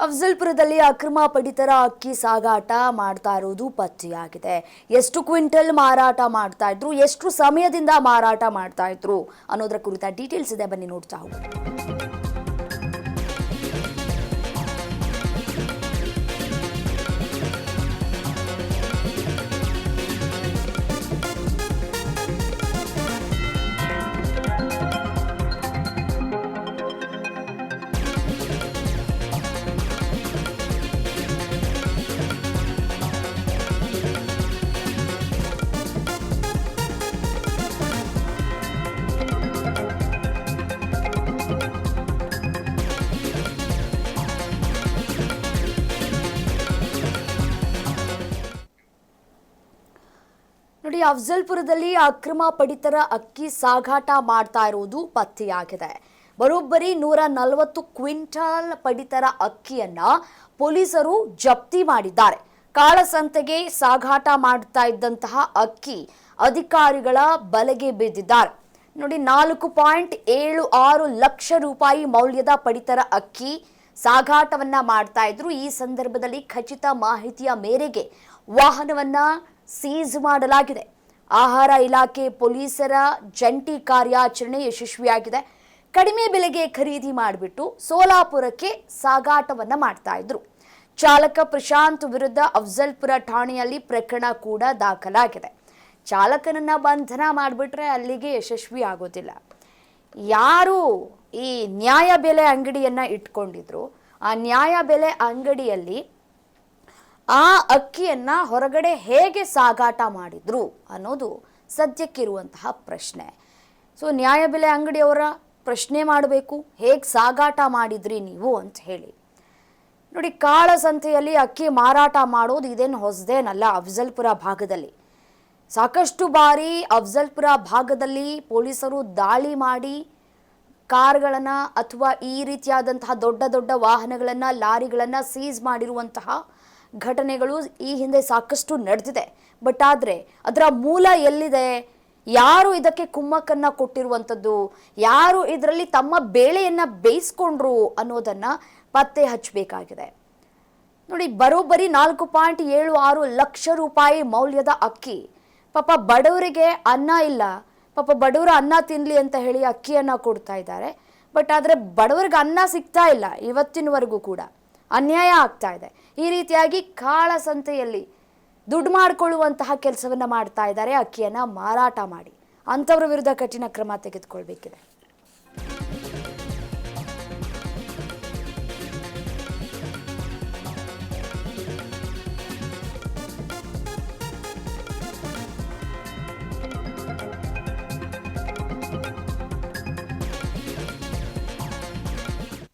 ಅಫಜಲ್ಪುರದಲ್ಲಿ ಅಕ್ರಮ ಪಡಿತರ ಅಕ್ಕಿ ಸಾಗಾಟ ಮಾಡ್ತಾ ಇರೋದು ಪತ್ತೆಯಾಗಿದೆ. ಎಷ್ಟು ಕ್ವಿಂಟಲ್ ಮಾರಾಟ ಮಾಡ್ತಾ ಇದ್ರು, ಎಷ್ಟು ಸಮಯದಿಂದ ಮಾರಾಟ ಮಾಡ್ತಾ ಇದ್ರು ಅನ್ನೋದರ ಕುರಿತ ಡೀಟೇಲ್ಸ್ ಇದೆ, ಬನ್ನಿ ನೋಡ್ತಾ ಹೋಗೋಣ. ನೋಡಿ, ಅಫಜಲ್ಪುರದಲ್ಲಿ ಅಕ್ರಮ ಪಡಿತರ ಅಕ್ಕಿ ಸಾಗಾಟ ಮಾಡ್ತಾ ಇರುವುದು ಪತ್ತೆಯಾಗಿದೆ. ಬರೋಬ್ಬರಿ 140 ಕ್ವಿಂಟಾಲ್ ಪಡಿತರ ಅಕ್ಕಿಯನ್ನ ಪೊಲೀಸರು ಜಪ್ತಿ ಮಾಡಿದ್ದಾರೆ. ಕಾಳಸಂತೆಗೆ ಸಾಗಾಟ ಮಾಡ್ತಾ ಇದ್ದಂತಹ ಅಕ್ಕಿ ಅಧಿಕಾರಿಗಳ ಬಲೆಗೆ ಬಿದ್ದಿದ್ದಾರೆ. ನೋಡಿ, 4.76 ಲಕ್ಷ ರೂಪಾಯಿ ಮೌಲ್ಯದ ಪಡಿತರ ಅಕ್ಕಿ ಸಾಗಾಟವನ್ನ ಮಾಡ್ತಾ ಇದ್ರು. ಈ ಸಂದರ್ಭದಲ್ಲಿ ಖಚಿತ ಮಾಹಿತಿಯ ಮೇರೆಗೆ ವಾಹನವನ್ನ ಸೀಜ್ ಮಾಡಲಾಗಿದೆ. ಆಹಾರ ಇಲಾಖೆ ಪೊಲೀಸರ ಜಂಟಿ ಕಾರ್ಯಾಚರಣೆ ಯಶಸ್ವಿಯಾಗಿದೆ. ಕಡಿಮೆ ಬೆಲೆಗೆ ಖರೀದಿ ಮಾಡಿಬಿಟ್ಟು ಸೋಲಾಪುರಕ್ಕೆ ಸಾಗಾಟವನ್ನ ಮಾಡ್ತಾ ಇದ್ರು. ಚಾಲಕ ಪ್ರಶಾಂತ್ ವಿರುದ್ಧ ಅಫಜಲ್ಪುರ ಠಾಣೆಯಲ್ಲಿ ಪ್ರಕರಣ ಕೂಡ ದಾಖಲಾಗಿದೆ. ಚಾಲಕನನ್ನ ಬಂಧನ ಮಾಡಿಬಿಟ್ರೆ ಅಲ್ಲಿಗೆ ಯಶಸ್ವಿ ಆಗೋದಿಲ್ಲ. ಯಾರು ಈ ನ್ಯಾಯಬೆಲೆ ಅಂಗಡಿಯನ್ನ ಇಟ್ಕೊಂಡಿದ್ರು, ಆ ನ್ಯಾಯಬೆಲೆ ಅಂಗಡಿಯಲ್ಲಿ ಆ ಅಕ್ಕಿಯನ್ನ ಹೊರಗಡೆ ಹೇಗೆ ಸಾಗಾಟ ಮಾಡಿದ್ರು ಅನ್ನೋದು ಸದ್ಯಕ್ಕಿರುವಂತಹ ಪ್ರಶ್ನೆ. ಸೊ ನ್ಯಾಯಬೆಲೆ ಅಂಗಡಿಯವರ ಪ್ರಶ್ನೆ ಮಾಡಬೇಕು, ಹೇಗೆ ಸಾಗಾಟ ಮಾಡಿದ್ರಿ ನೀವು ಅಂತ ಹೇಳಿ. ನೋಡಿ, ಕಾಳಸಂತೆಯಲ್ಲಿ ಅಕ್ಕಿ ಮಾರಾಟ ಮಾಡೋದು ಇದೇನು ಹೊಸದೇನಲ್ಲ. ಅಫಜಲ್ಪುರ ಭಾಗದಲ್ಲಿ ಸಾಕಷ್ಟು ಬಾರಿ ಅಫಜಲ್ಪುರ ಭಾಗದಲ್ಲಿ ಪೊಲೀಸರು ದಾಳಿ ಮಾಡಿ ಕಾರ್ಗಳನ್ನು ಅಥವಾ ಈ ರೀತಿಯಾದಂತಹ ದೊಡ್ಡ ದೊಡ್ಡ ವಾಹನಗಳನ್ನು, ಲಾರಿಗಳನ್ನು ಸೀಸ್ ಮಾಡಿರುವಂತಹ ಘಟನೆಗಳು ಈ ಹಿಂದೆ ಸಾಕಷ್ಟು ನಡೆದಿದೆ. ಬಟ್ ಆದರೆ ಅದರ ಮೂಲ ಎಲ್ಲಿದೆ, ಯಾರು ಇದಕ್ಕೆ ಕುಮ್ಮಕ್ಕನ್ನು ಕೊಟ್ಟಿರುವಂಥದ್ದು, ಯಾರು ಇದರಲ್ಲಿ ತಮ್ಮ ಬೇಳೆಯನ್ನು ಬೇಯಿಸ್ಕೊಂಡ್ರು ಅನ್ನೋದನ್ನು ಪತ್ತೆ ಹಚ್ಚಬೇಕಾಗಿದೆ. ನೋಡಿ, ಬರೋಬ್ಬರಿ 4.76 ಲಕ್ಷ ರೂಪಾಯಿ ಮೌಲ್ಯದ ಅಕ್ಕಿ. ಪಾಪ ಬಡವರಿಗೆ ಅನ್ನ ಇಲ್ಲ, ಪಾಪ ಬಡವರು ಅನ್ನ ತಿನ್ನಲಿ ಅಂತ ಹೇಳಿ ಅಕ್ಕಿಯನ್ನು ಕೊಡ್ತಾ ಇದ್ದಾರೆ. ಬಟ್ ಆದರೆ ಬಡವರಿಗೆ ಅನ್ನ ಸಿಗ್ತಾ ಇಲ್ಲ. ಇವತ್ತಿನವರೆಗೂ ಕೂಡ ಅನ್ಯಾಯ ಆಗ್ತಾ ಇದೆ. ಈ ರೀತಿಯಾಗಿ ಕಾಳಸಂತೆಯಲ್ಲಿ ದುಡ್ಡು ಮಾಡಿಕೊಳ್ಳುವಂತಹ ಕೆಲಸವನ್ನು ಮಾಡ್ತಾ ಇದ್ದಾರೆ, ಅಕ್ಕಿಯನ್ನು ಮಾರಾಟ ಮಾಡಿ. ಅಂಥವ್ರ ವಿರುದ್ಧ ಕಠಿಣ ಕ್ರಮ ತೆಗೆದುಕೊಳ್ಬೇಕಿದೆ.